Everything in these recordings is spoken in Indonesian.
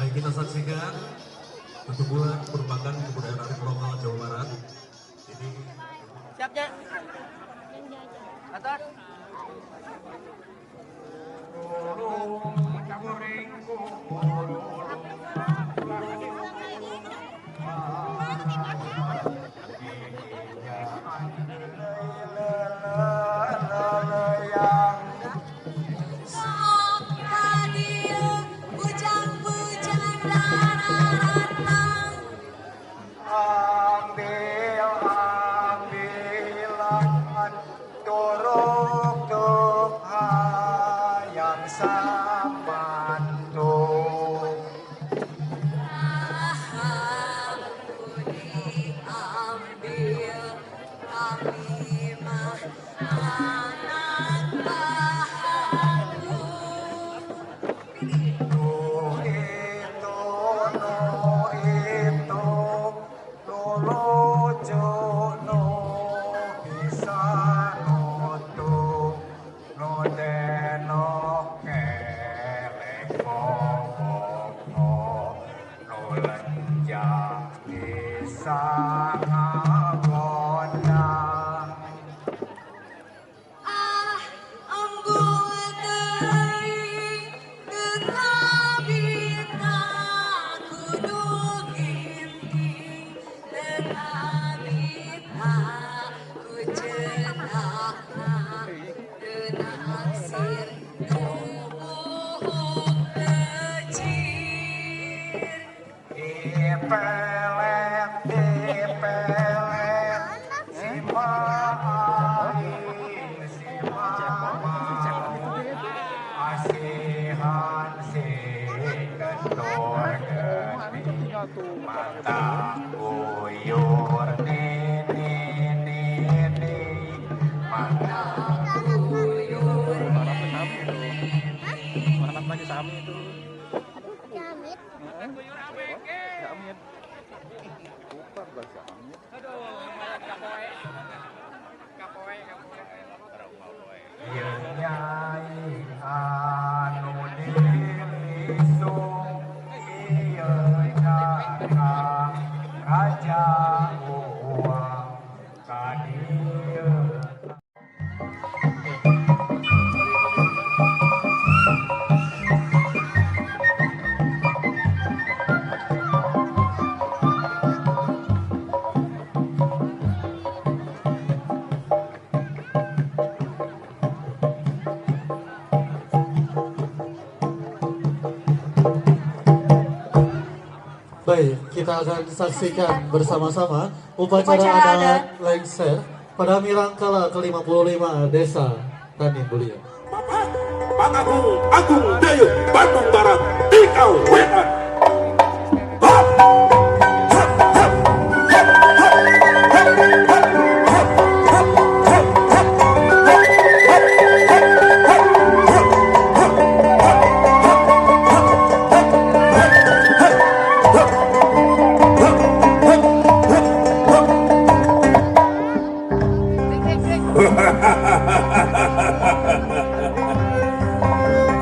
Baik, kita saksikan pertumbuhan merupakan kebudayaan arif lokal Jawa Barat. Ini siapnya atas baik, kita akan saksikan bersama-sama upacara adat lengser pada Mirangkala ke-55 Desa Tani Mulia. Pangagung Agung Dayuk Bandung Barat Tikau Wetan.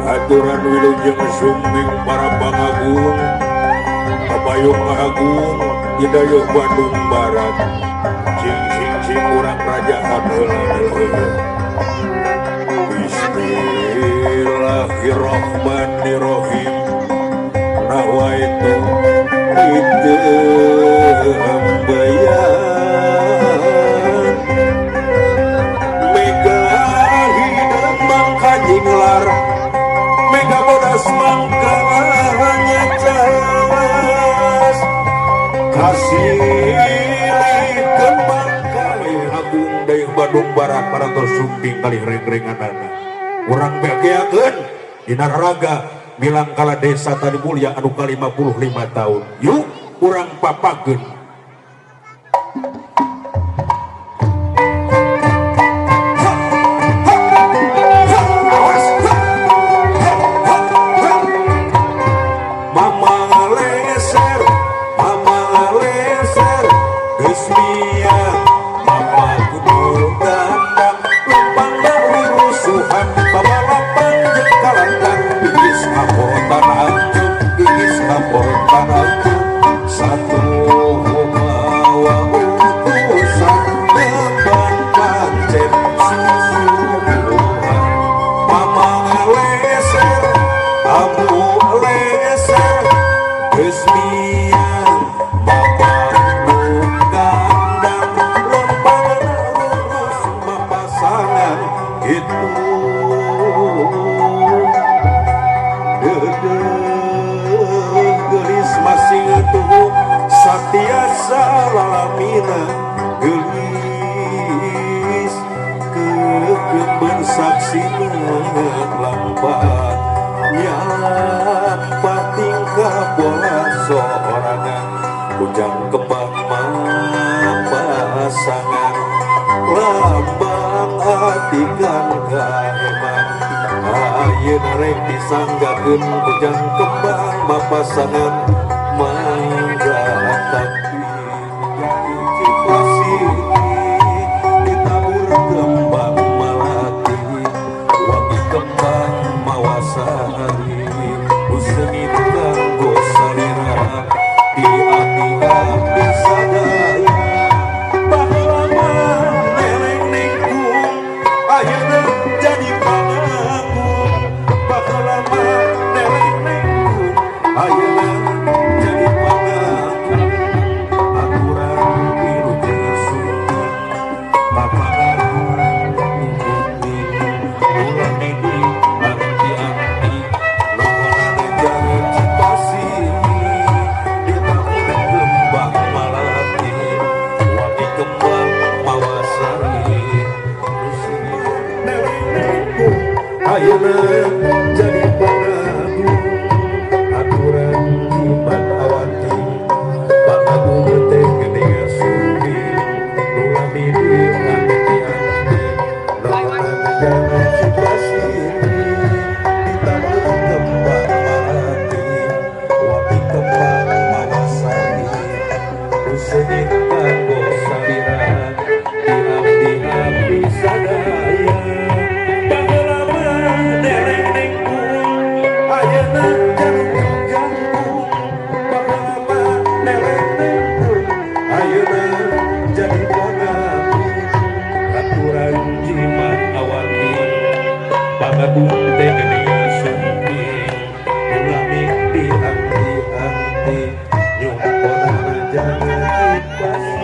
Aturan wilujeng sumbing para pangagung Kapayung Agung Hidayah Bandung Barat Cing urang rajaan heula. Bismillahirrahmanirrahim. Nawaitu itu ambayan mega hidup mangkajing lar mega bodas mangkalanya cas kasih kembang kali Agung Dayeuh Bandung Barat para tersumping kali reng-renganana urang beakeakeun dina raga Milangkala Desa Tani Mulia anu ka-55 tahun. Yuk urang papageun. Bapak itu gelis masing itu satiasa lalamina gelis kekemben saksina lambat nyapa tingkah bola seorangan kujang kembang pasangan lambang atikan kaheman ayeuna rek disanggakeun kujang kembang pasangan mangga takbir hiji pasir ditabur kembang melati wangi kembang mawasari useunin kanggo salira di ati abdi sadaya baheula neleng ningkung ayeuna jadi pangagum baheula neleng ningkung ayeuna jadi pangagum aturan biru suci papangan ulah ini anti-anti nuhunana jangan cipasi ditabur kembang malati wangi kembang mawasari ayeuna jadi pangagum aturan iman awati pangagum teh gede suci ulah ini anti-anti nuhunana jangan cipasi ditabur kembang malati wangi kembang mawasari useunin kanggo salira di abdi sadaya baheula mah dereng ningkung ayeuna jantung jantung baheula mah dereng ningkung ayeuna jadi pangagum aturan jimat awaki pangagum teh gede sumping ulah mimpi anti-anti nyumpona jangan dipasi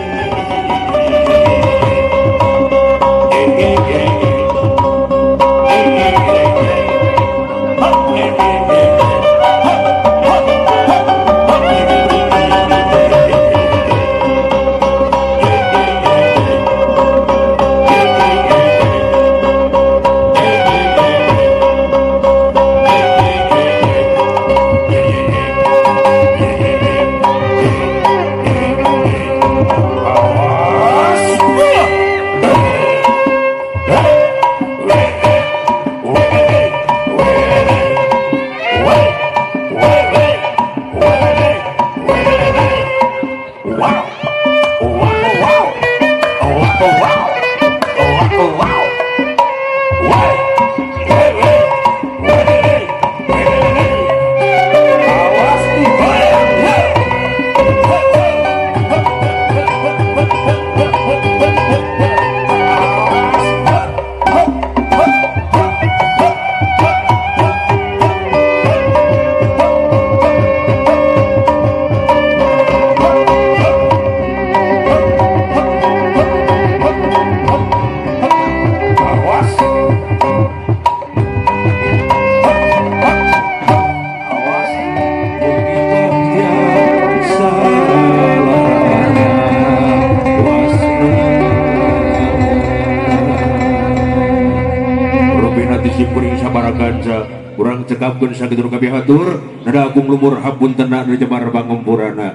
urang cekapkeun sakitu kabeh hatur nada agung lumur hapuntenna nu Jemar Pangumpurana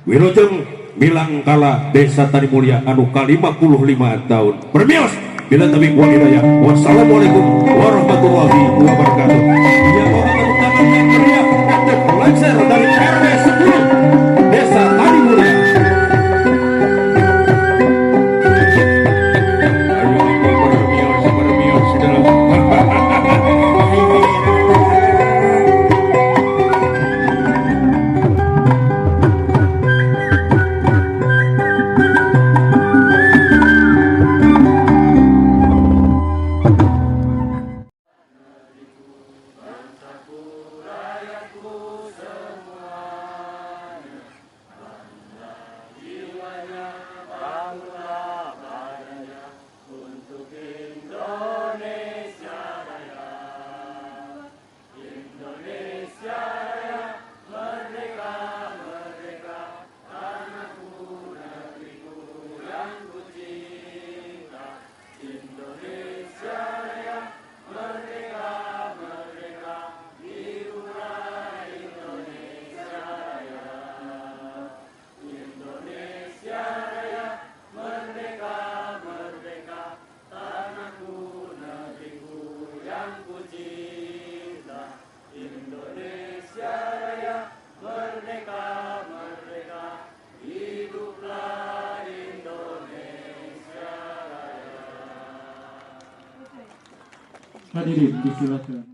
wilujeng milang kala Desa Tani Mulya anu ka-55 tahun permios bila tabik wa hidayah wassalamualaikum warahmatullahi wabarakatuh ya Muhammad utamanya kerja aktif lancar dari RW 10 Desa Tani Mulya. Hadirin disilakan.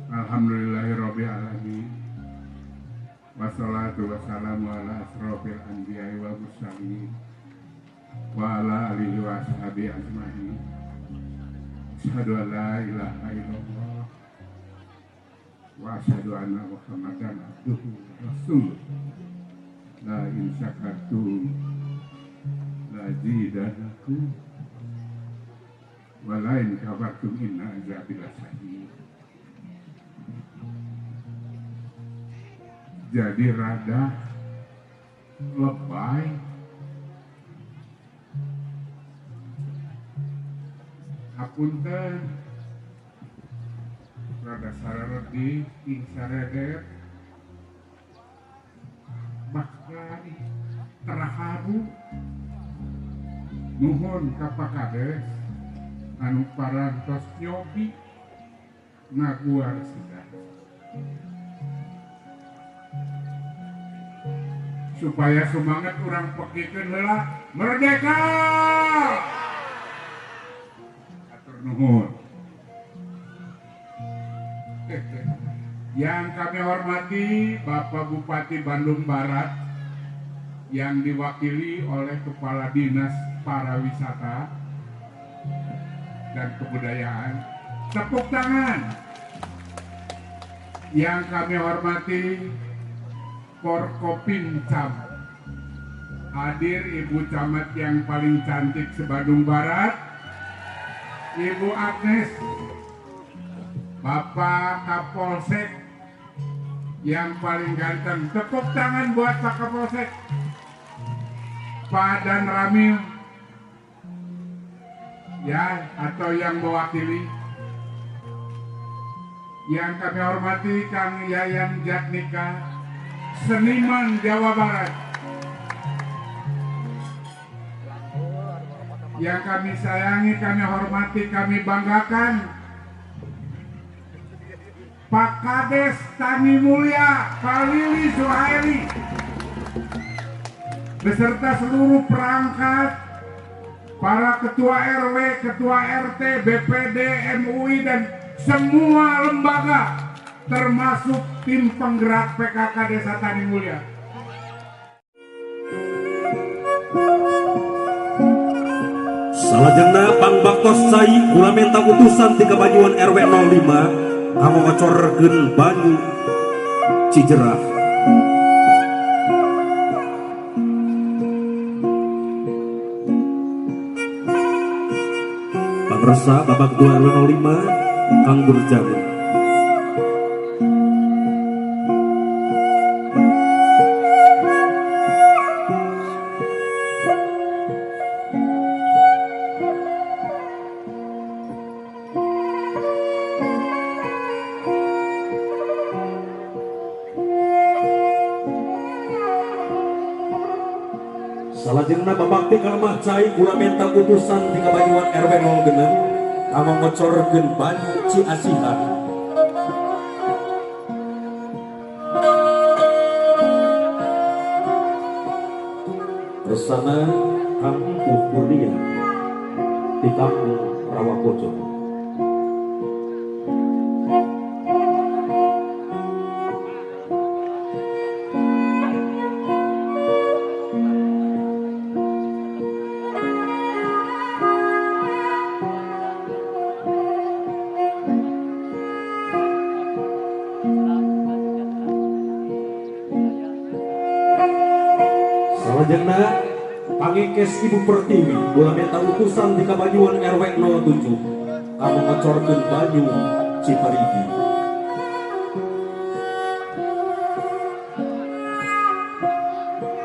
Alhamdulillahirabbil alamin. Wassalatu wassalamu ala asrofil anbiya'i wal mursalin wa ala alihi wa ashabihi ajmain. Asyhadu an la ilaha illallah wa asyhadu anna Muhammadan abduhu wa rasuluh. La in syakartum la zidanakum wa la in kafartum inna azabi lasyadid. Jadi rada lebay hapunten rada sararedi ing saredet bahkan terharu nuhun ka pakades anu parantos nyobi ngaguar sidah supaya semangat orang pekikeun heula merdeka. Atur nuhun. Yang kami hormati Bapak Bupati Bandung Barat yang diwakili oleh Kepala Dinas Pariwisata dan Kebudayaan. Tepuk tangan. Yang kami hormati Forkopincam, hadir Ibu Camat yang paling cantik se-Bandung Barat, Ibu Agnes, Bapak Kapolsek yang paling ganteng, tepuk tangan buat Pak Kapolsek, Pak Dan Ramil, ya, atau yang mewakili. Yang kami hormati Kang Yayan Jatnika, seniman Jawa Barat. Yang kami sayangi, kami hormati, kami banggakan Pak Kades Tani Mulya Pak Lili Suhaili beserta seluruh perangkat, para ketua RW, ketua RT, BPD, MUI dan semua lembaga termasuk tim penggerak PKK Desa Tani Mulya. Salajengna Bang Baktos Sai kula minta utusan ti Kabajuan RW 05 kamu ngocorkeun banyu Cijerah. Pangresa Bapak Ketua RW 05 Kang Burjamin. Salajengna Bapak Ti Kalmah Cai kula minta utusan di Kabajuan RW 06 kamu ngocorkeun banyu Ciasihan. Resana Kang Kurnia di Kampung Rawakojo. Salajengna pangekes Ibu Pertiwi kula minta utusan di Kabajuan RW 07 kamu ngocorkeun banyu Ciparigi.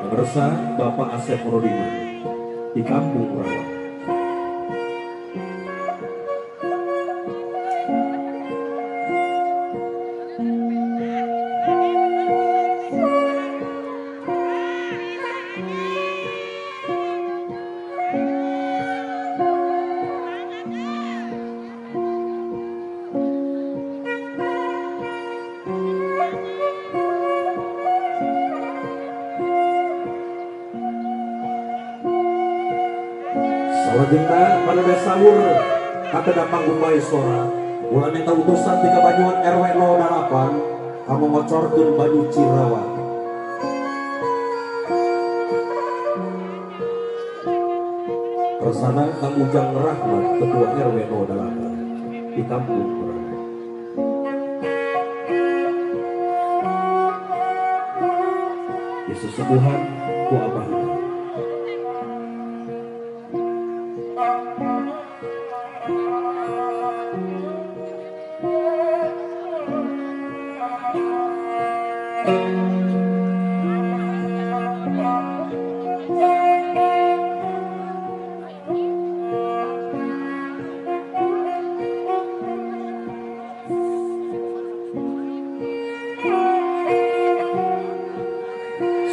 Pemirsa Bapak Asep Rodima di Kampung Rawa. Salajengna pada dasawur kakeda panggung Maesora ulah minta utusan tika Banyuwan RW 08 kamu ngocorkeun baju Cirawat. Persana Kang Ujang Rahmat ketua RW 08 di kampung Berana. Di sesepuhan ku abah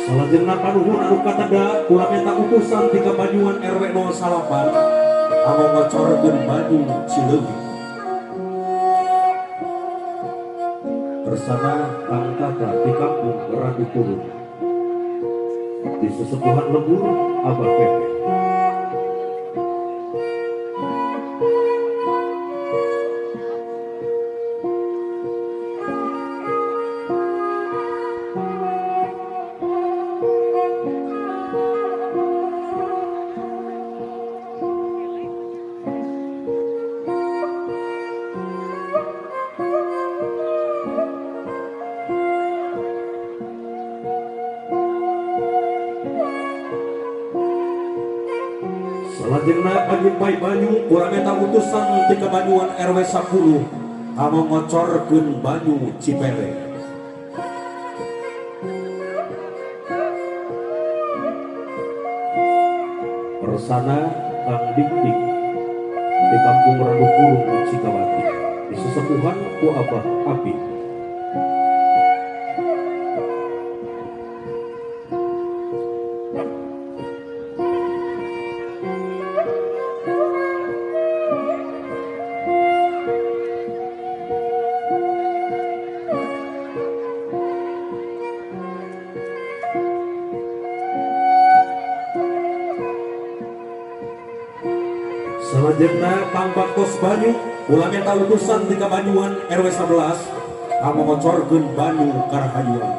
salajengna panuhun anu katada ulah minta utusan tika Banyuwan RW 08 anu ngocorkeun baju Cileuwi. Bersama Kang Tata di kampung Radu Kurung di sesepuhan lembur Abah Pepe. Salajengna panyimpai banyu urang eta utusan tika Banyuwan RW 10 anu ngocorkeun banyu Cipere. Persana Kang Dik-Dik di kampung Radu Kurung Cikawati di sesepuhan ku Abah Api. Salajengna Kang Baktos Banyu ulah minta utusan tika Banyuwan RW 11 anu ngocorkeun banyu Karahayuan.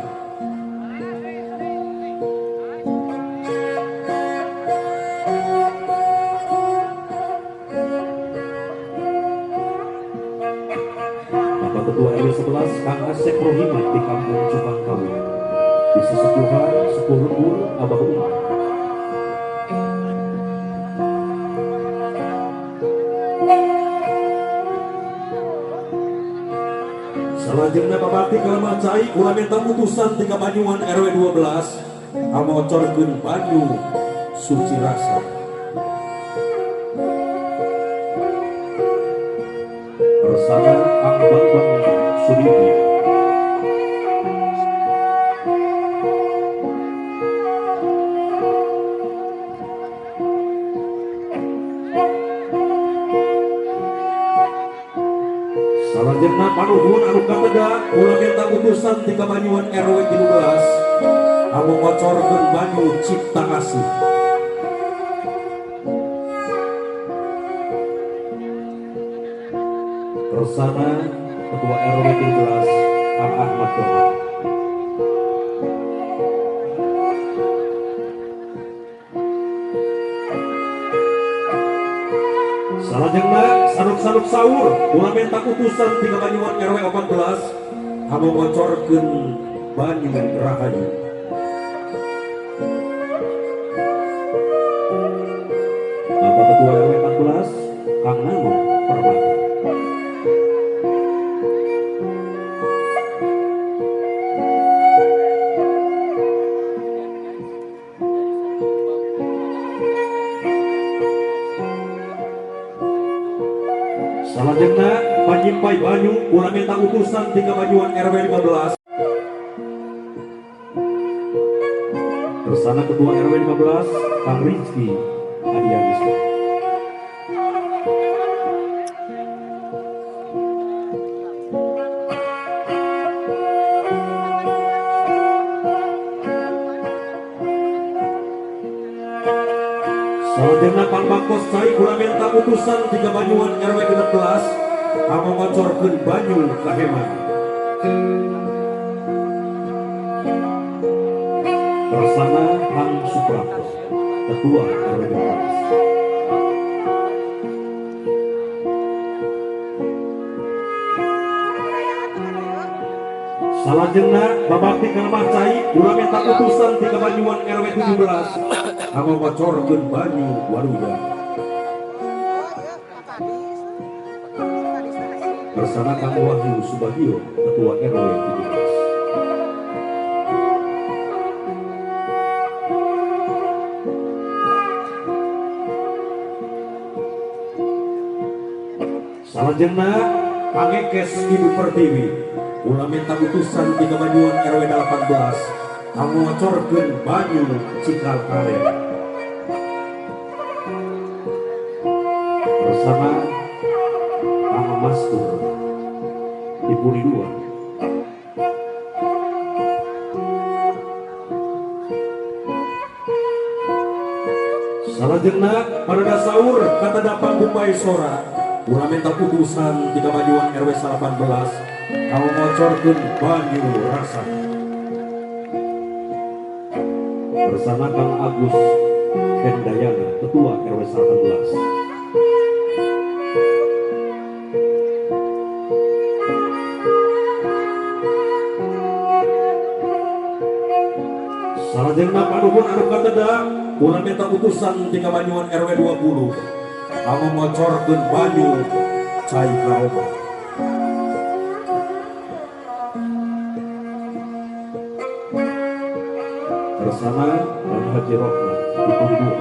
Bapak Ketua RW 11 Kang Asep Rohimat di kampung Cupangkawi di sesepuhan Sepuh Lembur Abah Umar. Salajengna Babati Kalamah Cai ulah minta utusan tika Banyuwan RW 12 anu ngocorkeun banyu Suci Rasa. Persana Kang Bambang Sudibyo. Salajengna panuhun anu katada ulah minta utusan tika Banyuwan RW 13 anu ngocorkeun banyu Cipta Asih. Persana Ketua RW 13 Kang Ahmad Doha. Salajengna sanuk-sanuk sahur ulah minta utusan tika Banyuwan RW 14 anu ngocorkeun banyu Rahayu. Bapak Ketua RW 14 Kang Nano Permata. Salajengna panyimpai banyu ulah minta utusan tika Banyuwan RW 15 Bersana Ketua RW 15 Kang Rizky Adiawisnu. Saladena Pambangkos cai kula minta putusan tiga Banyuwan RW 16 kamu ngocorkeun banyu kaheman. Persana Kang Suprapto, Ketua RW 16. Salajengna babakti kalmah cai kula minta putusan tiga Banyuwan RW 17 kamu ngocorkeun banyu waruya. Bersama Kang Wahyu Subagio, Ketua RW 17. Salajengna Kang Ekes Ibu Pertiwi, kula minta putusan tiga Banyuwan RW 18, kamu ngocorkeun banyu Cikal Karen. Bersama Kang Mastur Ibu Ridwan. Salajengna pada dasaur kata dapat Bumbai Sora, kula minta putusan tiga Banyuwan RW 18, kamu ngocorkeun banyu rasa. Bersama Kang Agus Hendayana, Ketua RW 18. Salajengna panuhun anu kateda kula minta putusan tiga Banyuwan RW 20 kamu ngocorkeun banyu cai karoma. Bersama Bang Haji Rohman di Pundung.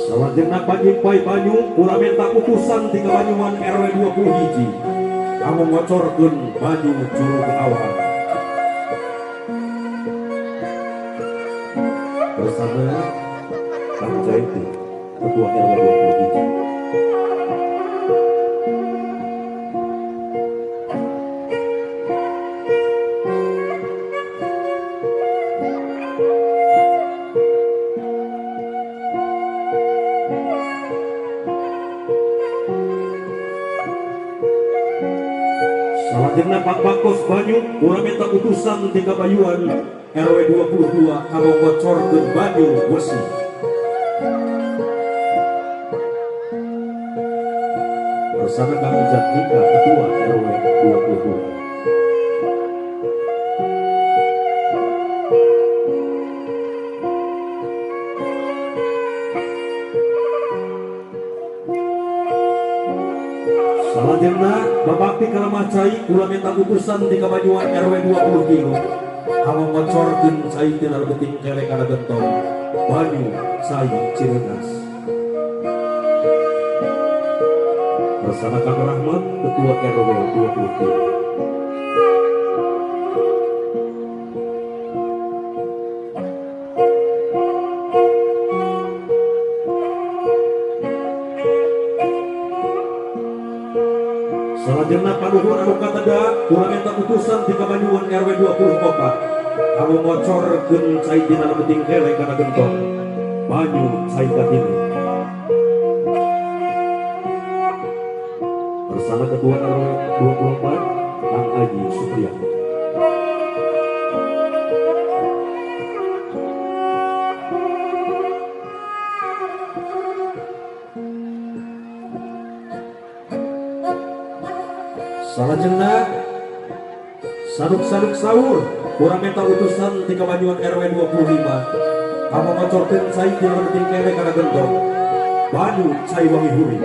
Salajengna panyimpai banyu kula minta putusan tiga Banyuwan RW 20 hiji kamu ngocorkeun banyu Curug Awan. Bersama Kang Jaiti, Ketua RW 20 hiji. Salajengna Pak Bakos banyu kula minta putusan tiga Banyuwan RW 22 kamu ngocorkeun banyu Wesi. Bersama Kang Jatika, Ketua RW 22. Salajengna babakti kalamah cai kula minta putusan tiga Banyuwan RW 20 kilo kamu ngocorkeun cai tina leuting kele kana gentong banyu cai Cirenas. Bersama Kang Rahmat, Ketua RW 20 kilo. Salajengna panuhun anu kateda kula minta putusan tiga Banyuwan RW 20 Kopak kamu ngocorkeun cai dina leuting kele kana gentong banyu cai Kartini. Bersama Ketua RW 24 Kang Aji Supriyatna. Salajengna saduk-saduk sahur kurang minta utusan tiga Banyuwan RW 25 kamu ngocorkeun cai dina leuting kele kana gentong banyu cai Wangi Huri.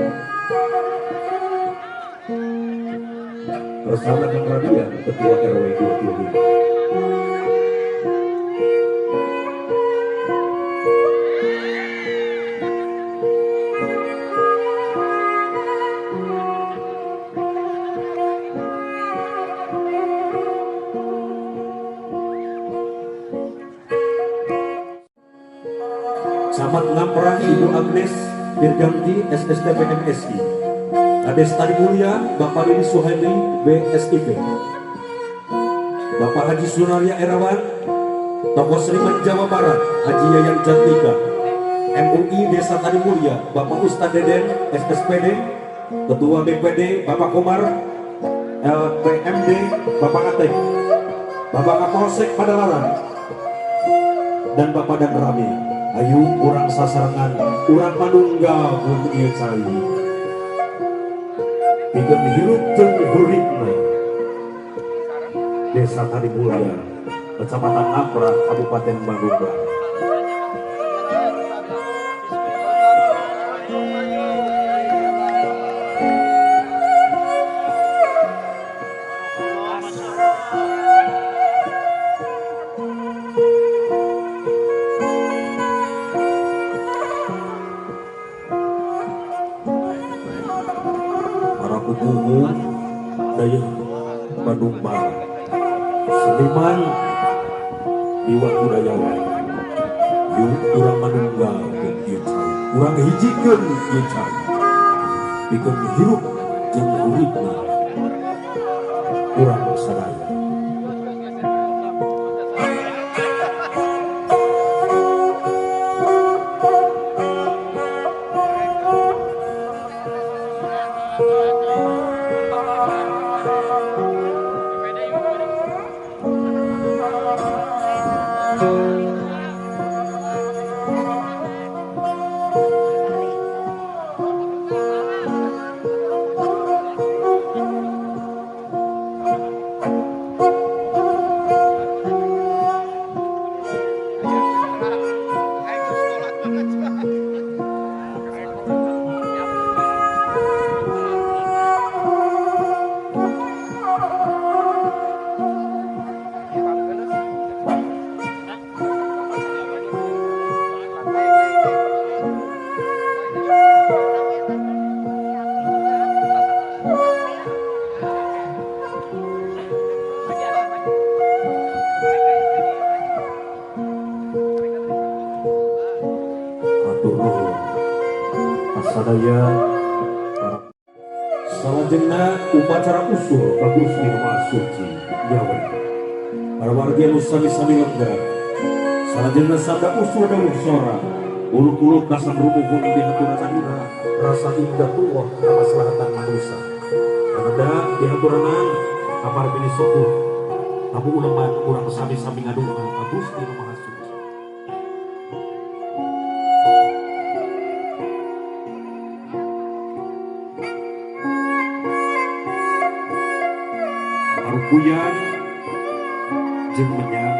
Bersama Kang Radian, Ketua RW 25. Camat Ngamprah Ibu Agnes Dirganti SSTP MSI, Kades Tadi Mulia Bapak Didi Suhaili BSIP, Bapak Haji Sunaria Erawan, Tokoh Seniman Jawa Barat Haji Yayan Jatika, MUI Desa Tadi Mulia Bapak Ustadz Deden SSPD, Ketua BPD Bapak Komar, LPMD Bapak Ateng, Bapak Kapolsek Padalarang, dan Bapak dan Rami. Ayu urang sasarangan, urang manunggal pun ieu cai. Pikeun hirup jeung huripna. Desa Tadi Mulia, Kecamatan Ngamprah, Kabupaten Bandung Barat. Kukuhu daya Bandung Barat, seniman Iwan Budayawan, yuk urang manunggal ieu cai, urang hijikeun ieu cai, pikeun hirup jeung uripna urang sadaya. Sadaya salajengna upacara usul bagus di rumah suci Jawa. Para warga nu sami-sami lenggah salajengna sabda usul dawuh sora ulu-ulu kasam rumuhun di haturana ira rasa indah tuwah kamaslahatan manusia. Karena di haturanan apar bini sepuh abu uleman urang sami-sami ngadungan bagus di rumah suci. Puyan jeung menyang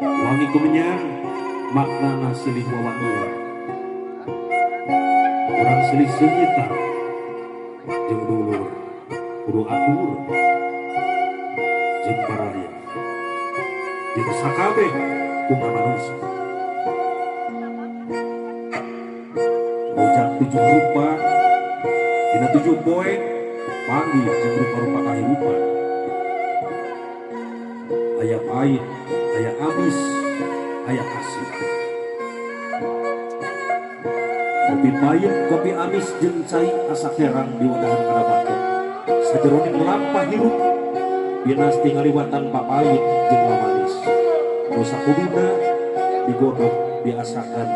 wangi ku menyang maknana silih wawangian urang silih seunyitan jeung dulur kudu atur jeung paraya jeung sakabeh kumaha manusia bojang 7 rupa dina 7 poe panggil jeung rupa-rupa kahirupan aya pahit, aya amis, aya asih. Kopi pahit, kopi amis jeung cai asa kerang di wadahan kana batok. Sajeroning melampah hirup binas tinggaliwatan papait jeung mamanis. Nu sakuduna digodok diasakan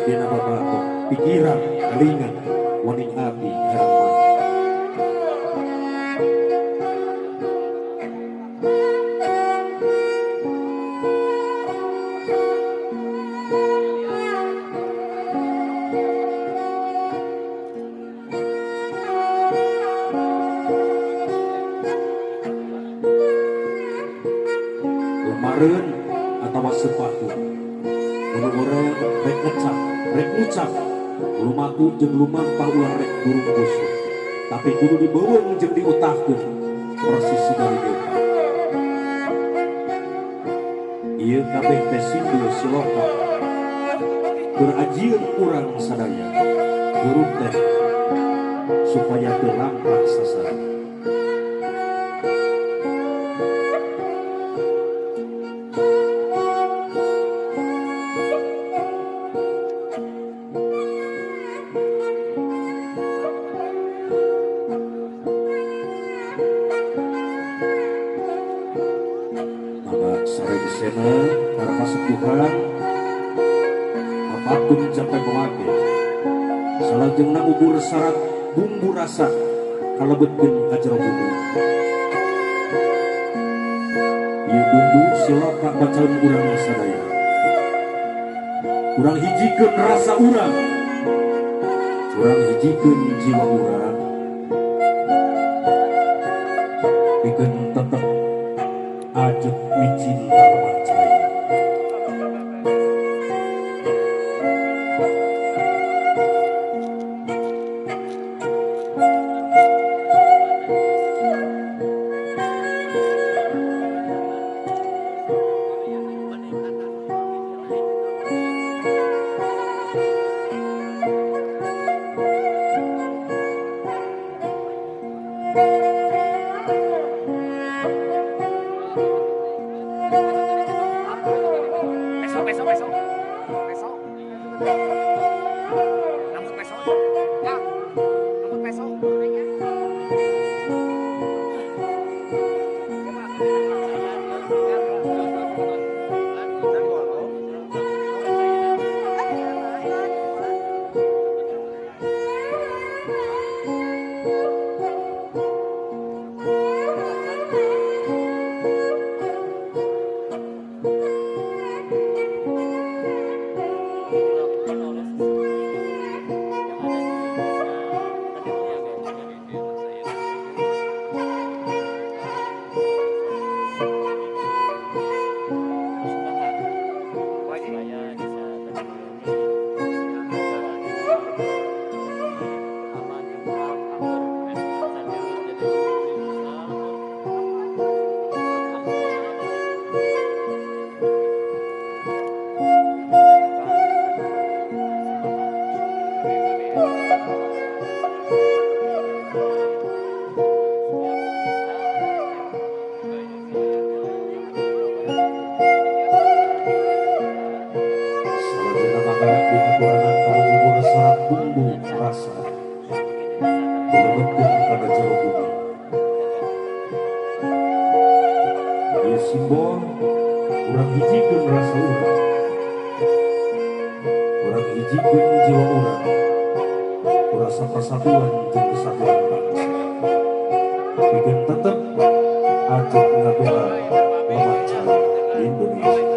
dina babatok pikiran, telinga, waning hati, harapan. Lemareun atawa sepatu urang rek ngecap rek ngucap lumatu jeung lumampah ulah rek burung busuk tapi kudu dibeuweung jeung diutahkeun persis dari depa ieu kabeh teh simbol siloka keur ajieun urang sadaya guru teh supaya teu lampah sasaran. Sena karena masuk Tuhan apapun sampai pemake salajengna ubur syarat bumbu rasa kalebetkeun ka jero bumi ieu bumbu silakan bacaun urang sadaya urang hijikeun rasa urang hijikeun jiwa urang pikeun tetep ajut micin permacai simbol urang hijikeun rasa urang hijikeun jiwa urang rasa persatuan jeung kesatuan bangsa pikeun tetep ajut ngabela memaca Indonesia.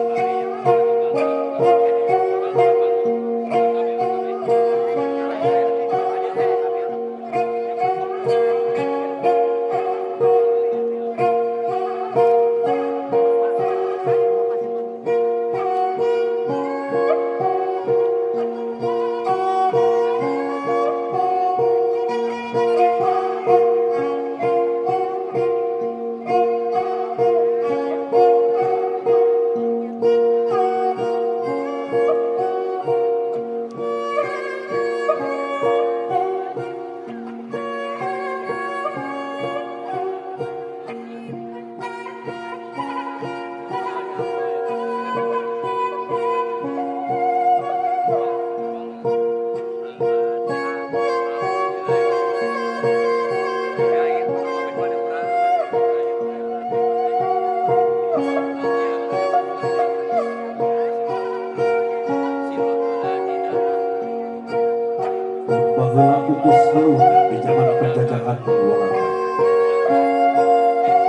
Di zaman penjajahan pengulangan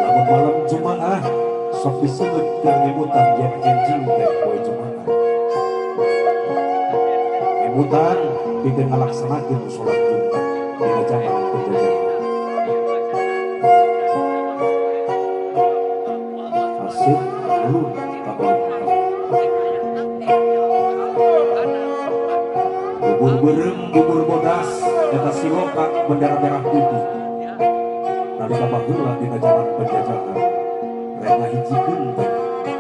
lamun malam Jumaah sok disebut keur ngemutan yen kenjing teh poe Jumaah ngemutan pikeun ngalaksanakeun salat Jumat dina zaman penjajahan asik ulun bubur berem bubur bodas eta siloka bendera merah putih nalika baheula dina zaman penjajahan rek ngahijikeun teh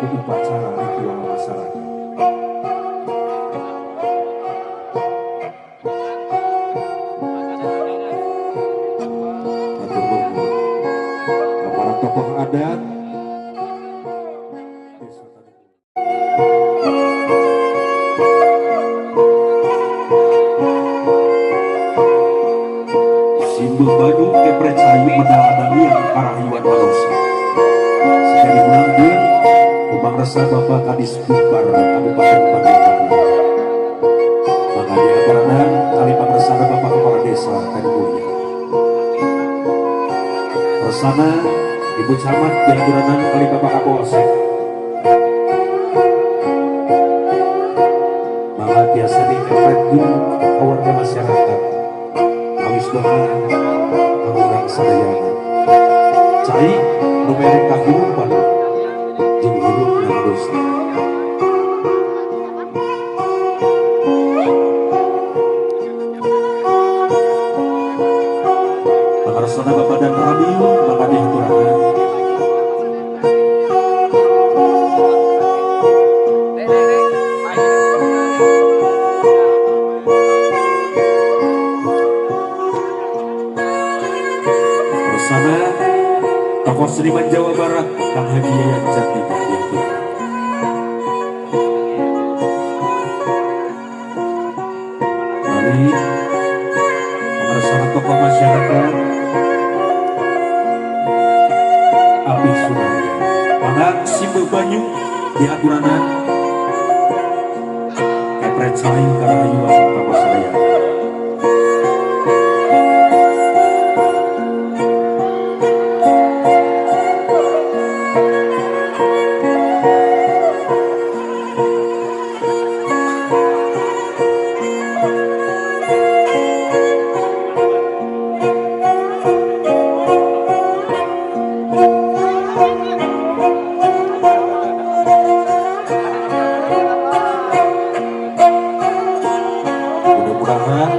ku upacara ritual masyarakat atur nuhun ka para tokoh adat Badung kepercayaan medal adamian para hewan manusia. Sekali menanggung, Pangresna Bapak Kadis Bukbar Kabupaten Bandung. Maka di aparanan kali Pangresna Bapak Kepala Desa Tani Mulia. Persana Ibu Camat di aparanan kali Bapak Kapolsek. Maka biasa di Kepredun warga masyarakat. Awis doa orang sadayana. Cai numere kahirupan jeung hirup dan dosa. Pangarsana Bapak dan Rabiu maka dihaturaken. Bersama tokoh seniman Jawa Barat Kang Haji Yayan Cantika dihaturaken. Mari bersama tokoh masyarakat Abi Sunarya Pangang Simbe Banyu di aturanan Kepret Saling Karayuan Bapak Sadaya. Mudah-mudahan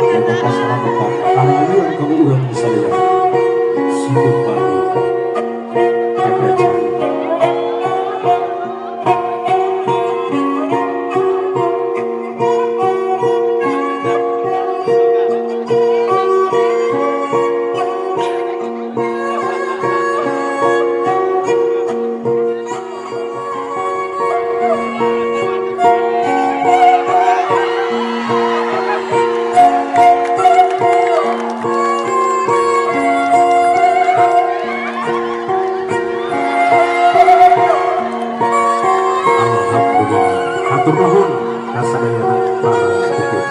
yang masyarakat karayuan kamu urang bisa lihat Simbe Banyu Kepret Saling. Hatur nuhun kasadayana para sepuh.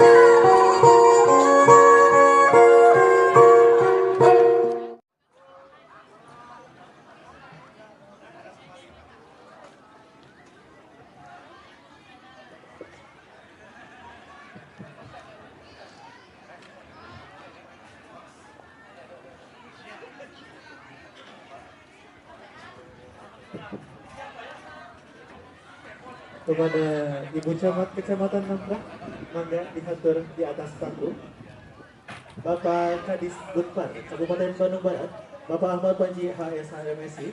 Kepada Ibu Camat Kecamatan Nanggrang, mangga diatur di atas panggung. Bapak Kadis Bukbar Kabupaten Bandung Barat, Bapak Ahmad Panji HSHMSI,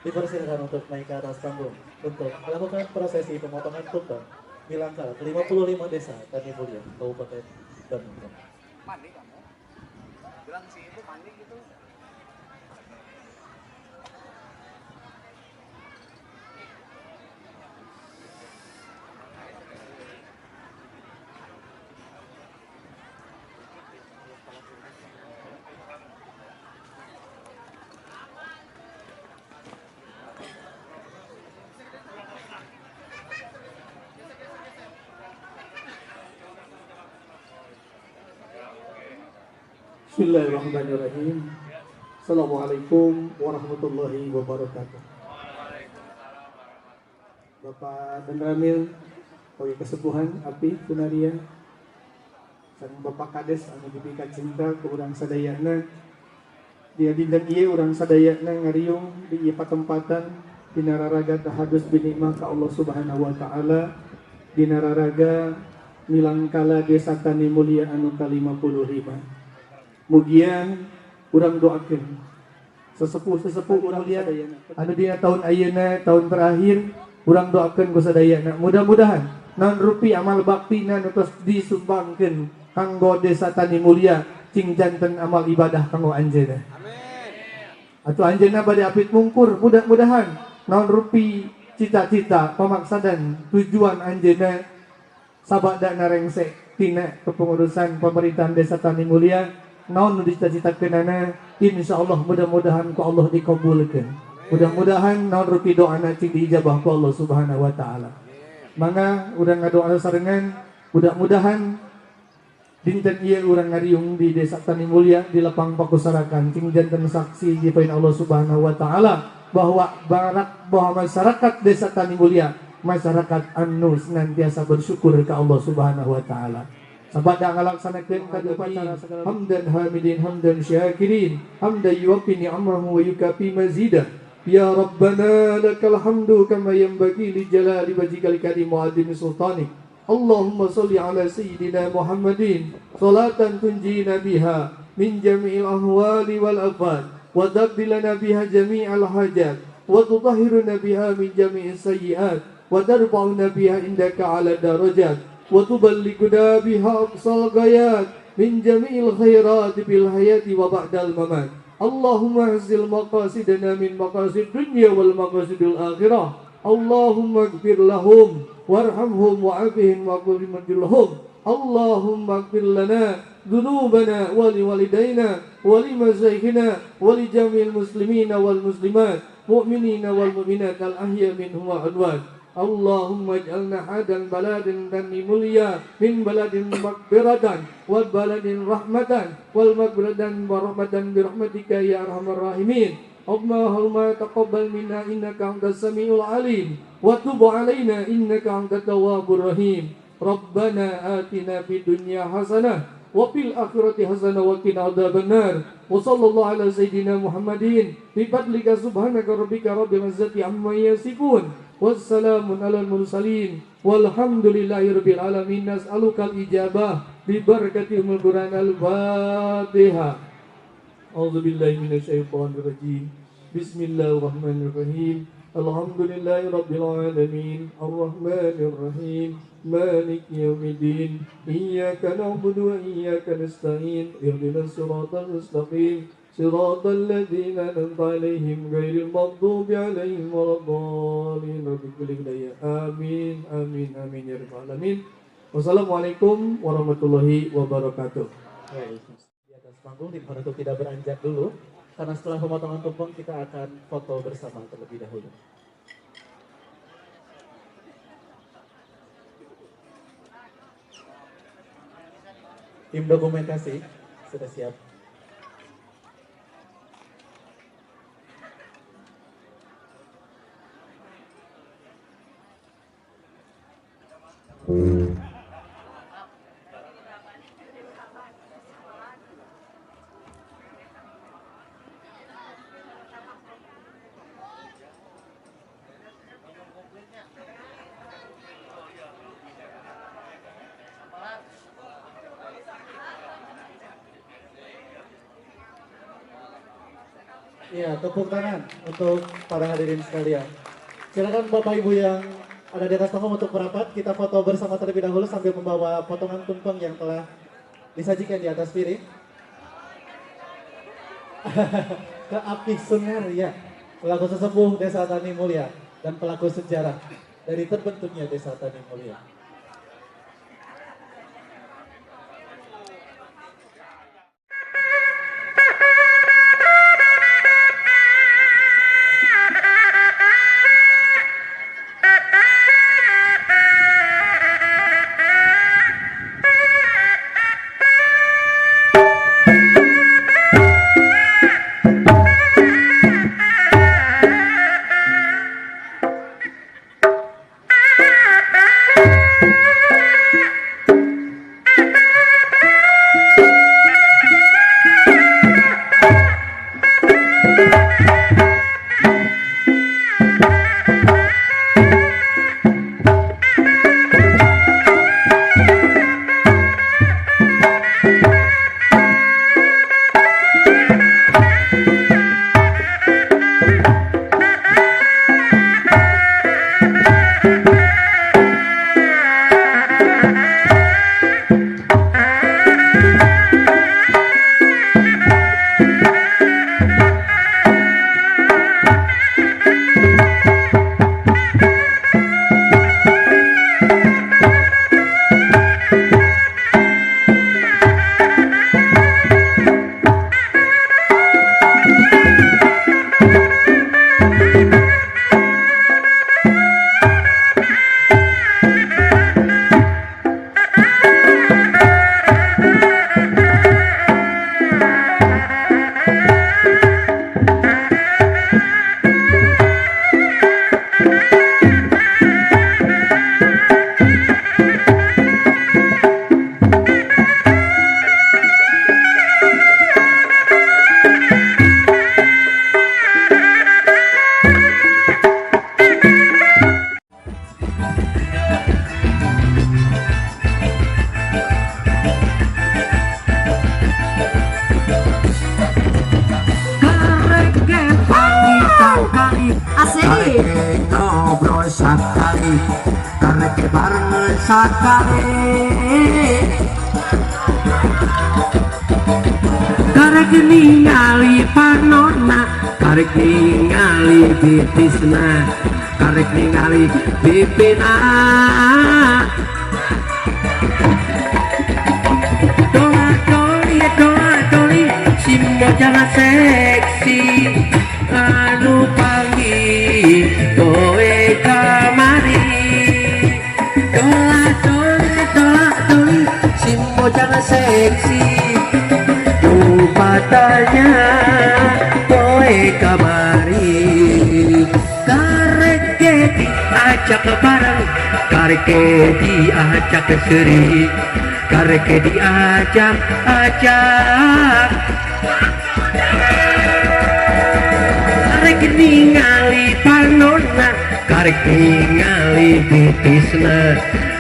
dipersilakan untuk naik ke atas panggung untuk melakukan prosesi pemotongan tumpeng Milangkal ke-55 Desa Tani Mulia Kabupaten Bandung. Mandi kamu? Bilang si ibu mandi gitu. Bismillahirrahmanirrahim. Assalamualaikum warahmatullahi wabarakatuh. Bapak dan Ramil, bagi kesepuhan Api Sunaria, sareng Bapak Kades anu diberikan cinta ke urang sadayana. Dia dinten ieu urang sadayana ngariung di ieu patempatan dina raraga tahadus binikmah ka Allah Subhanahu wa taala dina raraga Milangkala Desa Tani Mulia anu ka-55. Mugian urang doakeun sesepuh urang liat anu dina tahun ayeuna tahun terakhir urang doakeun ku sadayana mudah-mudahan naon rupi amal baktina nu tos disumbangkeun kanggo Desa Tani Mulia cing janten amal ibadah kanggo anjeunna. Amin. Atuh anjeunna bade apit mungkur mudah-mudahan naon rupi cita-cita pamaksadan tujuan anjeunna sabada narengsek tina kepengurusan pemerintahan Desa Tani Mulia naon nu dicita-citakeunana insyaallah mudah-mudahan ku Allah dikabulkeun. Mudah-mudahan naon rupi doa nanti diijabah ku Allah Subhanahu wa taala. Mangga urang ngadoa sarengan mudah-mudahan dinten ieu urang ngariung di Desa Tani Mulya di lapang Pakusarakan ting janten saksi di poin Allah Subhanahu wa taala bahwa masyarakat Desa Tani Mulya masyarakat anu senantiasa bersyukur ke Allah Subhanahu wa taala. Sabada ngalaksanakeun kana upacara hamdan hamidin hamdan syakirin hamdan yuwaffi ni'amahu wa yukafi mazidah. Ya Rabbana lakal hamdu kama yanbaghi li jalali wajhikal karim wa azimi sultanik. Allahumma salli ala sayyidina Muhammadin salatan tunjina biha min jami'il ahwali wal afat wa taqdi lana biha jami'al hajat wa tutahhiruna biha min jami'is sayyi'at wa tarfa'una biha indaka ala darajat wa tuballighuna biha aqsal ghayat min jami'il khairat bil hayati wa ba'dal mamat. Allahumma hasil maqasidana min maqasid dunya wal maqasidil akhirah. Allahumma ighfir lahum warhamhum wa'afihim wa'afihim lahum. Allahumma ighfir lana dhunubana wa liwalidayna wa limasyayikhina wa li jami'il muslimina wal muslimat mu'minina wal mu'minat al ahya minhum wa adwan. Allahumma ij'alna hadan baladin Tani Mulya min baladin maghfiratan wal baladin rahmatan wal maghfiratan wa rahmatan bi rahmatika ya arhamar rahimin. Allahumma taqabbal minna innaka antas samiul alim wa tub alaina innaka antat tawwabur rahim. Rabbana atina fid dunya hasanah wa fil akhirati hasanah wa qina adzabannar. Wa sallallahu ala sayyidina Muhammadin bi fadlika subhanaka rabbika rabbil izzati amma yasifun. Wassalamun alal mursalin walhamdulillahi rabbil alamin. Nas'alukal ijabah bi barakati umul Quran al-Fatihah. A'udzubillahi minasyaitonir rajim. Bismillahirrahmanirrahim. Alhamdulillahi rabbil alamin arrahmanir rahim maliki yaumiddin iyyaka na'budu wa iyyaka nasta'in ihdinas siratal mustaqim siratal ladzina an'amta 'alaihim ghairil maghdubi 'alaihim waladdallin. Amin amin amin ya rabbal alamin. Wassalamualaikum warahmatullahi wabarakatuh. Di atas panggung dimohon untuk tidak beranjak dulu karena setelah pemotongan tumpeng kita akan foto bersama terlebih dahulu. Tim dokumentasi sudah siap. Ya, tepuk tangan untuk para hadirin sekalian. Silakan Bapak Ibu yang ada di atas panggung untuk merapat. Kita foto bersama terlebih dahulu sambil membawa potongan tumpeng yang telah disajikan di atas piring. Ke Api Sunaria, pelaku sesepuh Desa Tani Mulya dan pelaku sejarah dari terbentuknya Desa Tani Mulya. sakali karek bareng sakali karek ningali panonna karek ningali titisna karek ningali pipina doli si bocah seksi anu panggil kowe kamari doli si bocah seksi rupanya kowe kamari karek diajak bareng karek diajak seri karek diajak karek ningali panonna karek ningali titisna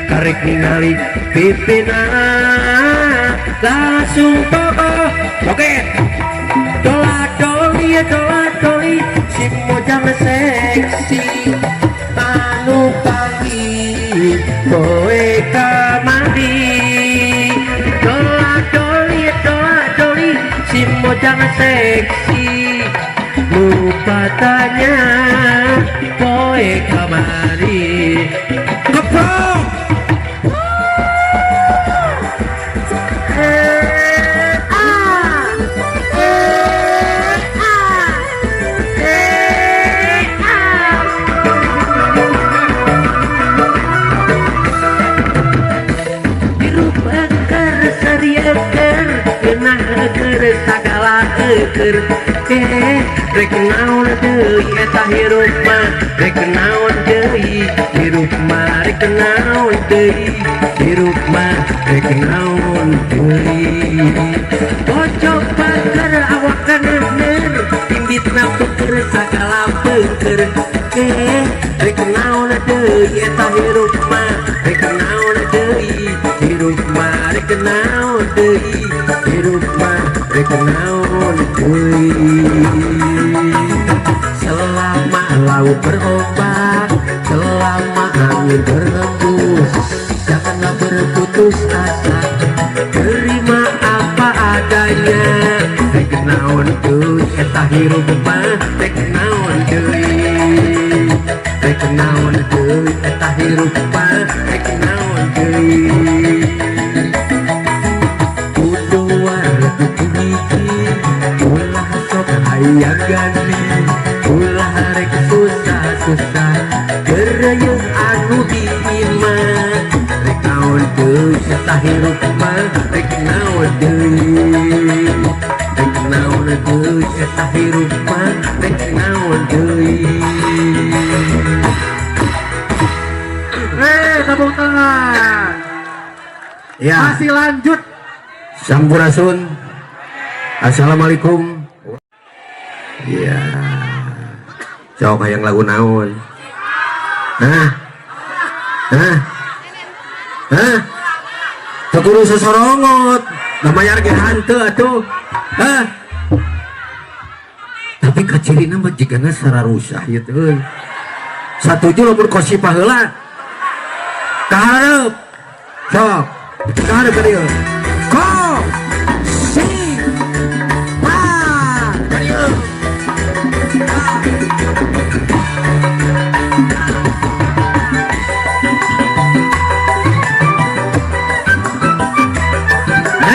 karek ningali pipina langsung pokok oke doli si mojang seksi anu pagi kowe kamari doli si mojang seksi lupa tanya kowe kamari keprok sagala eker rek naon deui eta hirup mah rek naon deui hirup mah rek naon deui hirup mah rek naon deui bocok bager awakan neuner timbitna puker sagala beker rek naon deui eta hirup mah rek naon deui hirup mah rek naon deui hirup mah rek naon deui selama laut berombak selama angin berhembus janganlah berputus asa terima apa adanya rek naon deui eta hirup mah rek naon deui rek naon deui eta hirup mah rek naon deui hayang gani ulah rek susah gerayeng anu diima rek naon deui eta hirup mah rek naon deui rek naon deui eta hirup mah rek naon deui tepuk tangan ya masih lanjut sampurasun assalamualaikum. Iya, sok yang lagu naon? Tekuru sesorongot, namanya ge hanteu atuh. Tapi kacirina mah jigana sararusah ieu teh. Satuju lamun kosipah heula. Kahareup. Sok, kahareup ka dieu. Ko, si, pa, ka dieu.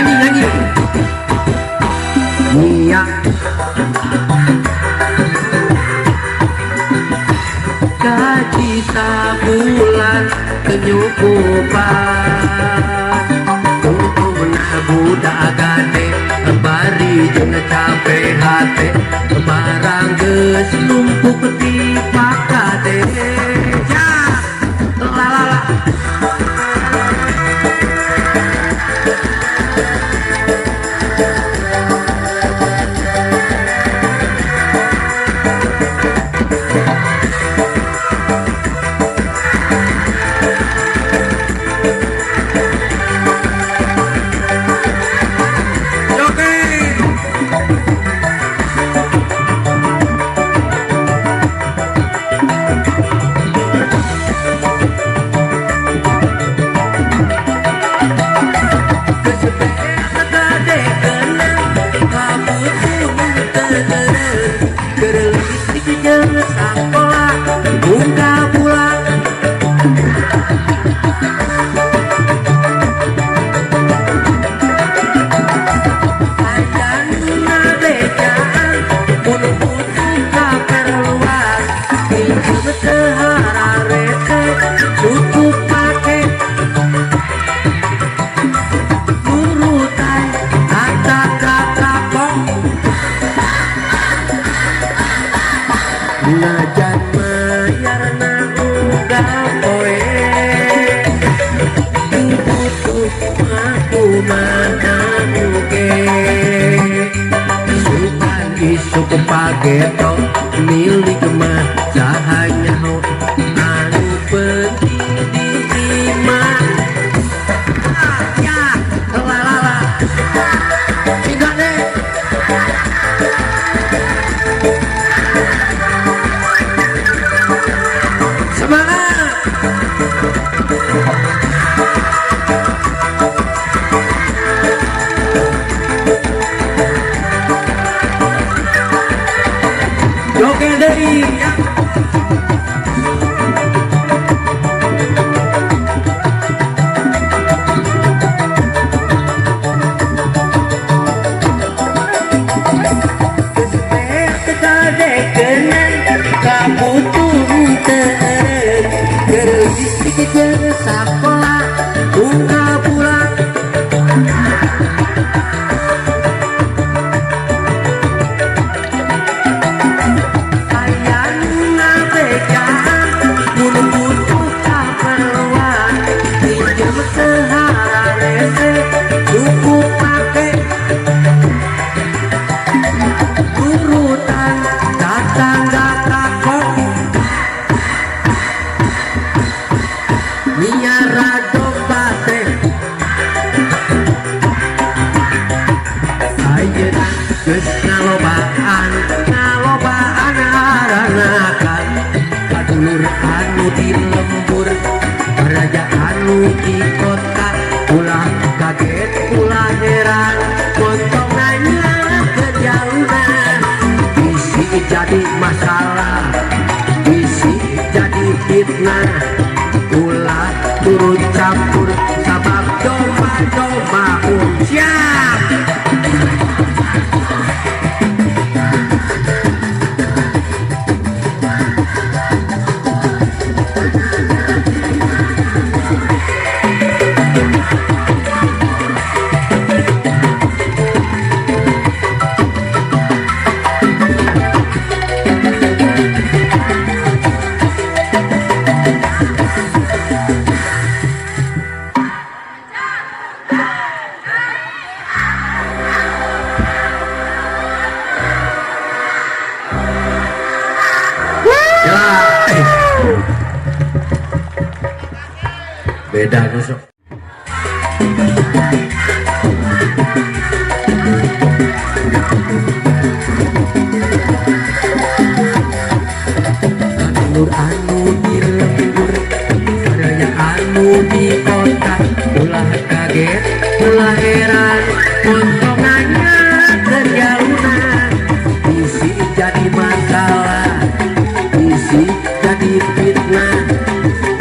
Nyanyi iya gaji sabulan kenyukupan untuk budak gade bari jeung capek hate barang geus numpuk di pakade ya lalala Gerlisik jeung sakola buka pulang ayeuna bejaan mun butuh kaperluan pinjem teu hararese cukup pake urutan kata-kata najan mayarna ugal poe butuh aku manamuge sukan isuk pageto milik mah sahanya anu penting diterima ya lalala tidak deh joget deui ya. Kegadekenan kabutuh teu gerlisik jeung sakola bunga pulang ayeuna bejaan mun butuh kaperluan pinjem teu hararese cukup pake urutan tatangga kakok miara domba teh ayeuna geus ngalobaan aranakan kadulur anu di lembur raja anu di kota ulah kaget ulah heran montongannya kejauhan bisi jadi masalah bisi jadi fitnah ulah turut campur sabab domba-domba siap beda nusuk kadulur anu di lembur raya anu di kota ulah kaget ulah heran montongannya terjauhan bisi jadi masalah bisi jadi fitnah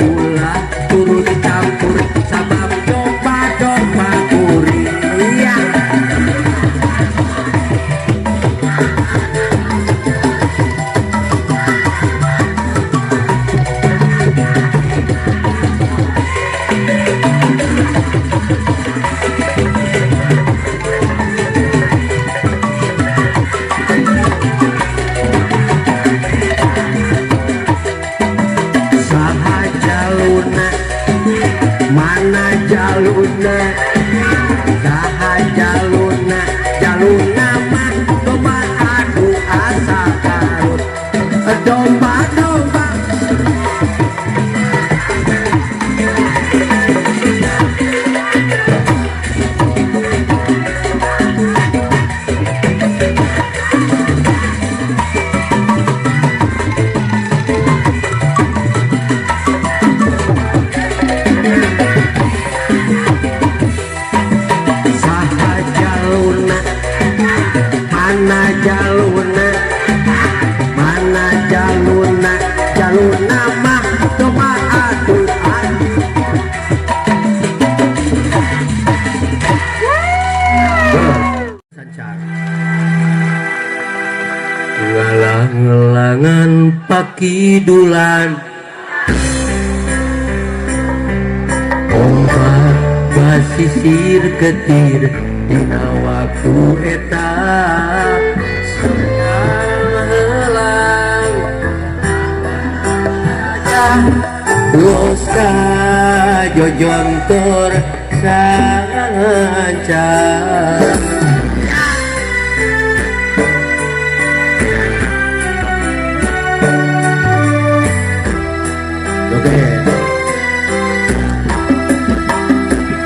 ulah turut campur sabab domba-domba kuring ya. Saha jaluna mana jaluna saha jaluna mah domba adu asa karut domba-domba jaluna ngalang-langan pakidulan ombak basisir ketir dina waktu eta helang los ka jojontor sangancan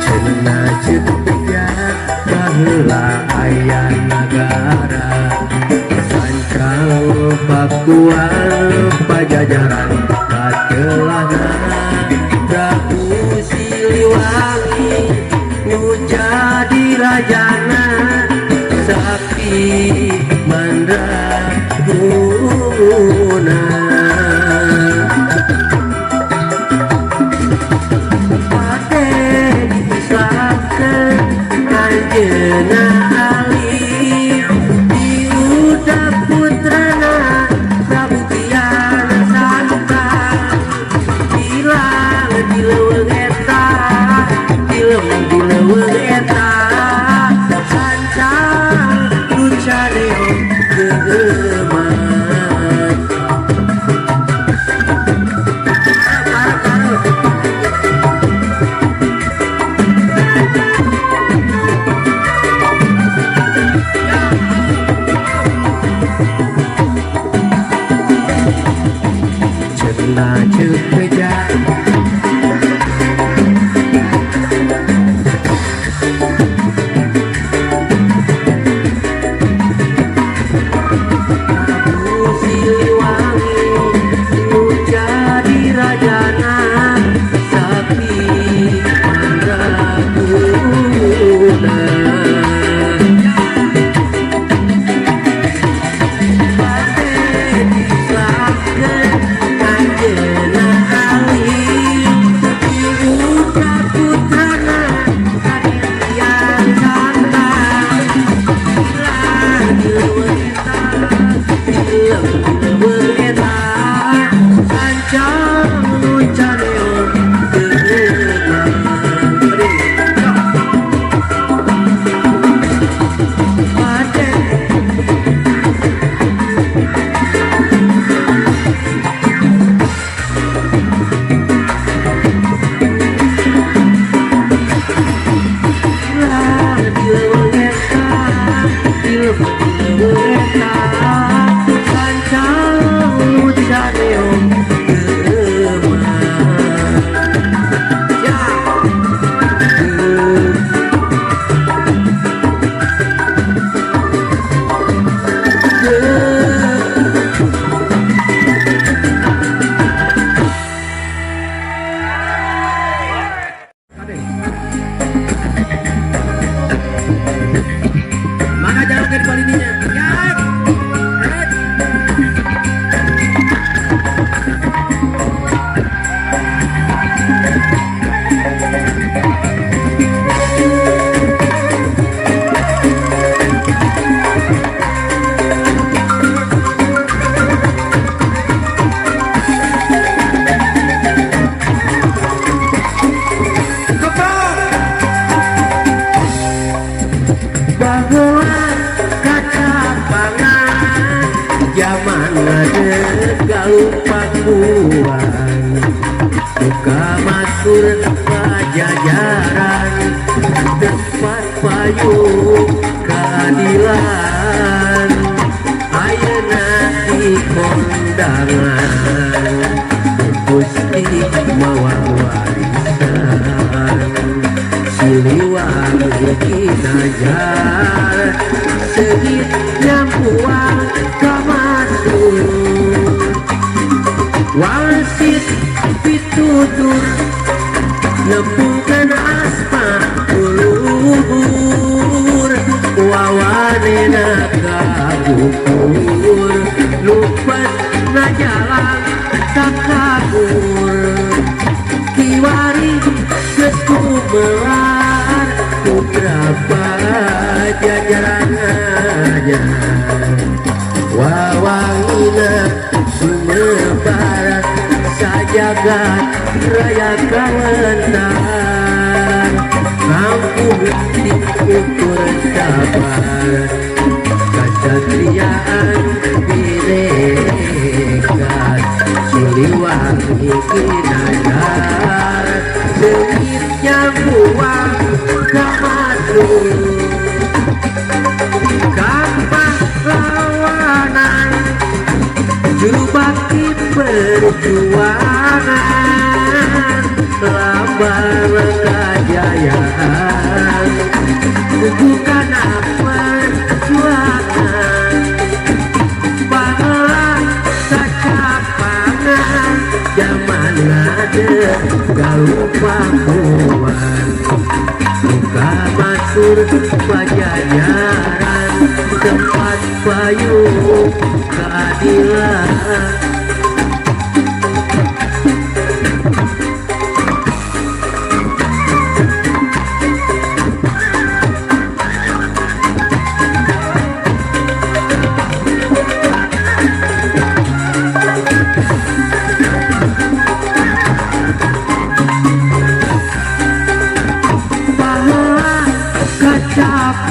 cenah ceuk tegat baheula aya nagara sancang pakuan pajajaran katelahna Prabu Siliwangi nu jadi rajana Sakti Mandraguna Kanjena Ali diudak putrana Prabu Tiana Santa hilang di leuweung eta dileuweung eta sancang nu cadeong geuman cenah ceuk tegat Prabu Siliwangi nu jadi rajana Sakti Mandraguna Kanjena Ali diudak putrana Kadian Santa hilang dileuweung eta sancang nu cadeong geuman mana jalan ke balininya ya baheula kaca pangan zaman ngadeg galupakuan buka matur pajajaran tempat payung keadilan ayeuna di kondangan Gusti mawa warisan Siliwangi Ginajar segit nyampuan kamasur wasit pitutur nepungan asma uluhur wawanena kagukur lupat na jalan sakabur kiwari kesumelar putra pajajaran aja wawangina sumebar sajagat raya kawentar kampung diukur sabar kacatriaan binekat Siliwangi Ginanyar sengitnya buang kamadung gampang lawanan juru bakti perjuangan lambang kejayaan bukan perjuangan bahwa sacapangan zaman ada galuh pakuan buka masur pajajaran tempat payung keadilan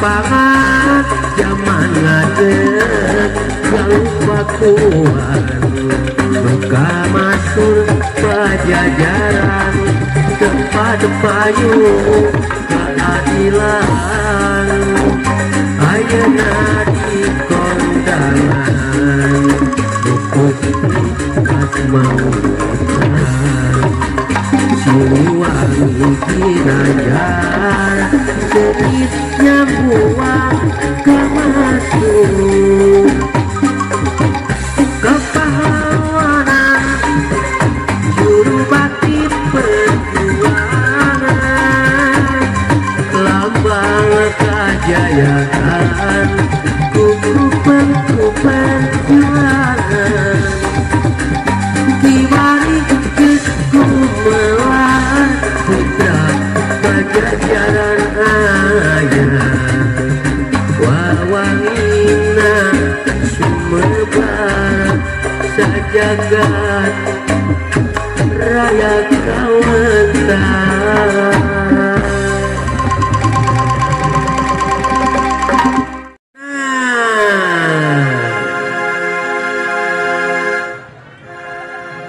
pangan zaman ngadeg yang pakuan buka masuk pajajaran tempat payung keadilan ayeuna di kondangan bukut asmautan Siliwangi Ginanyar sedikitnya buang kemasuk kepahlawanan juru bakti perjuangan lambang kejayaan kukupan jualan dibalik kumelar putra pajajaran ayah wawangina sumebar sajagat raya kawentar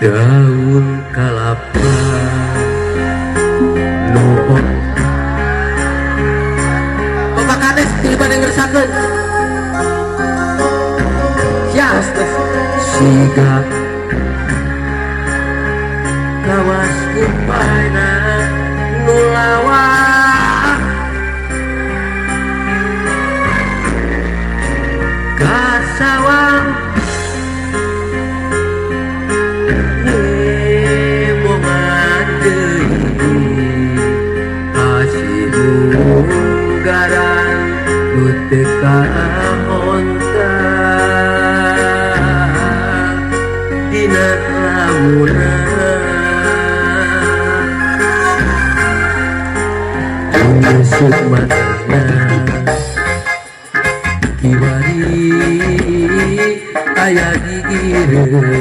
daun kalapa nuhun Bapak Kades tiba ngeresakeun sias siga kawas upana nulawa kasawang garan teka monta dina lamunan menyusup matana kiwari aya digireun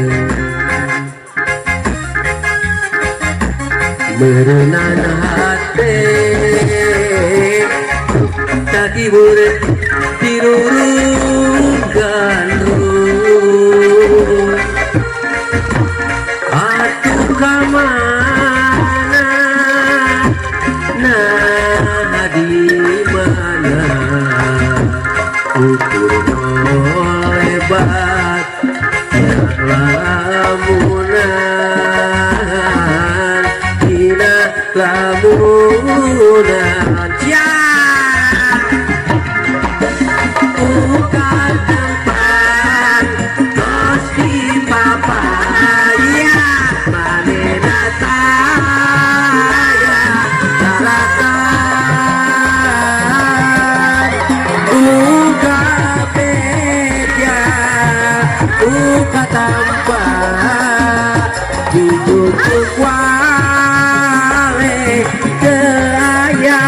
merenang hati tadi murid dirurungkan atuh kamana nah di mana ukur lebat lamunan dina lamunan bukan tempat kos di papaya manena saya daratan buka beja buka tempat hidup kuale gaya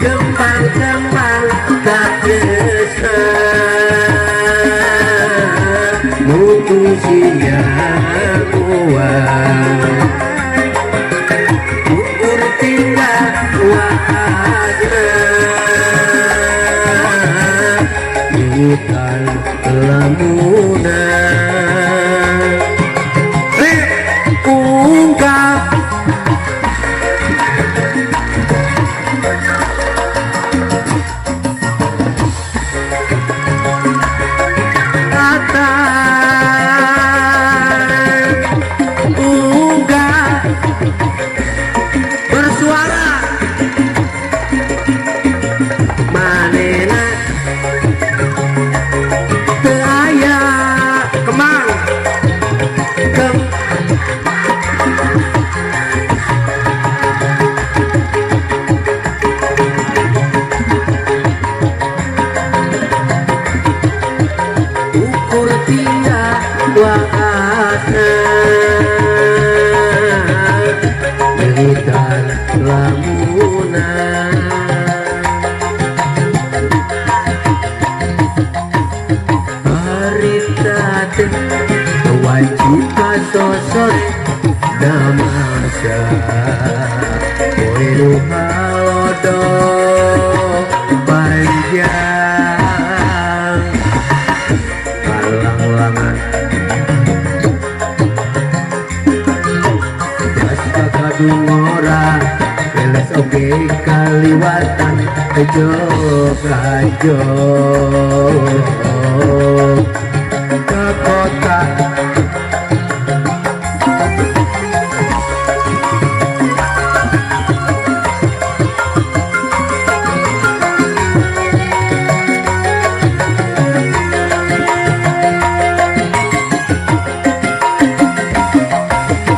kembang-kembang tak kesan mutusia kuat ukur tinggal wahana hutan lamunan ungkap kata ungkap bersuara manena teaya kemang ukur tinggal wahana militan lamunan harita kewajiban sosok namasa poinu halodo panjang halang-langan jasa kadung orang beles oke kaliwatan kejo ke kota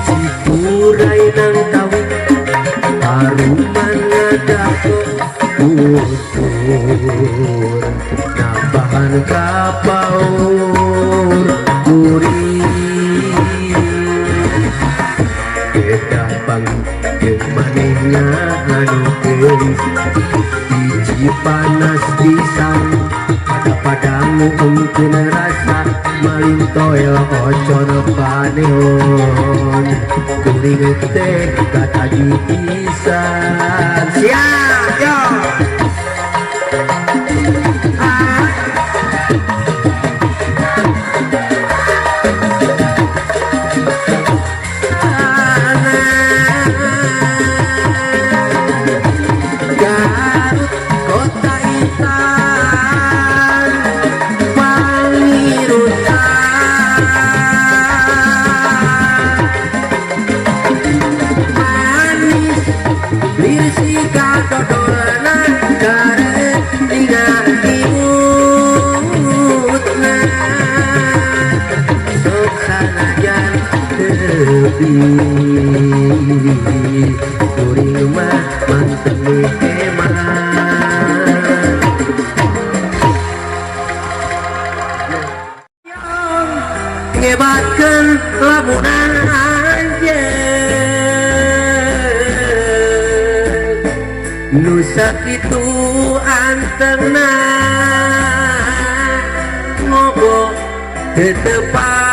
Cipurai nang tawi haruman ngadaku utur nambahan kapaur kuri beda pang yang manehnya anu geus biji panas pisang pada padamu mungkin rasa maling toel ocon paneon kuring teh kata pisan siap yo Garut kota intan pangirusan manis lirsi kadodolna karen tinggal imutna sok sanajan lebih kuring mah mantep ngebatkan lamunan anjeun nu sakitu antengna ngobrol tetepan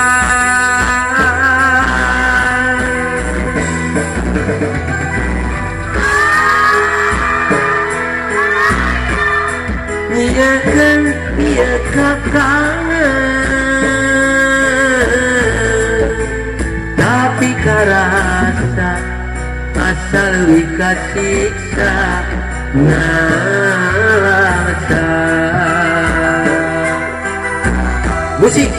nyiakeun ieu kakangan tapi karasa asal wika siksa ngalasa musik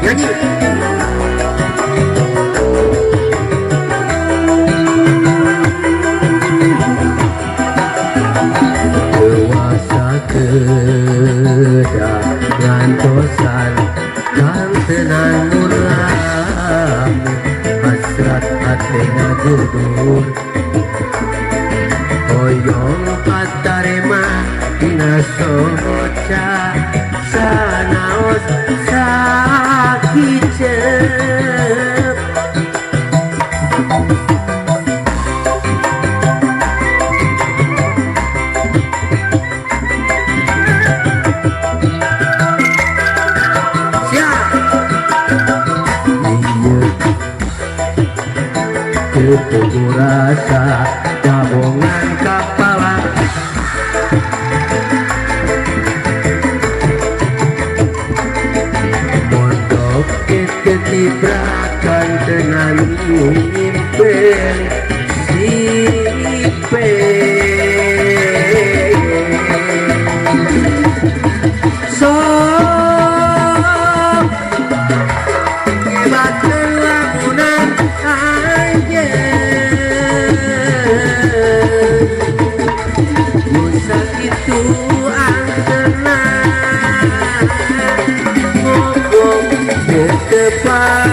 nyanyi Hoyong patarema Dinasoca Sanaos sakicep Tubuh rasa gabungan kepala mondok ketibrakan tenan impel sipe so kebatkan lagunan itu antena ngomong berdepan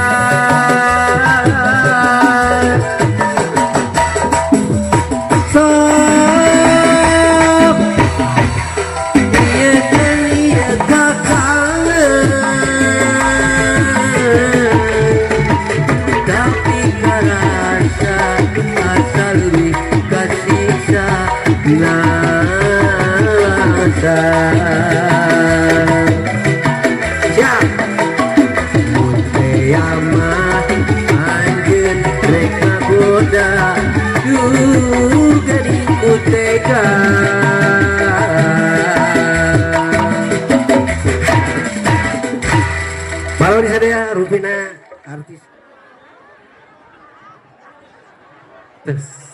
sok dia dia kakangan tapi karasa asal lebih kasih siap Muteyama anjeun reka boda juga dikuteka Balon sadaya Rupina artis terus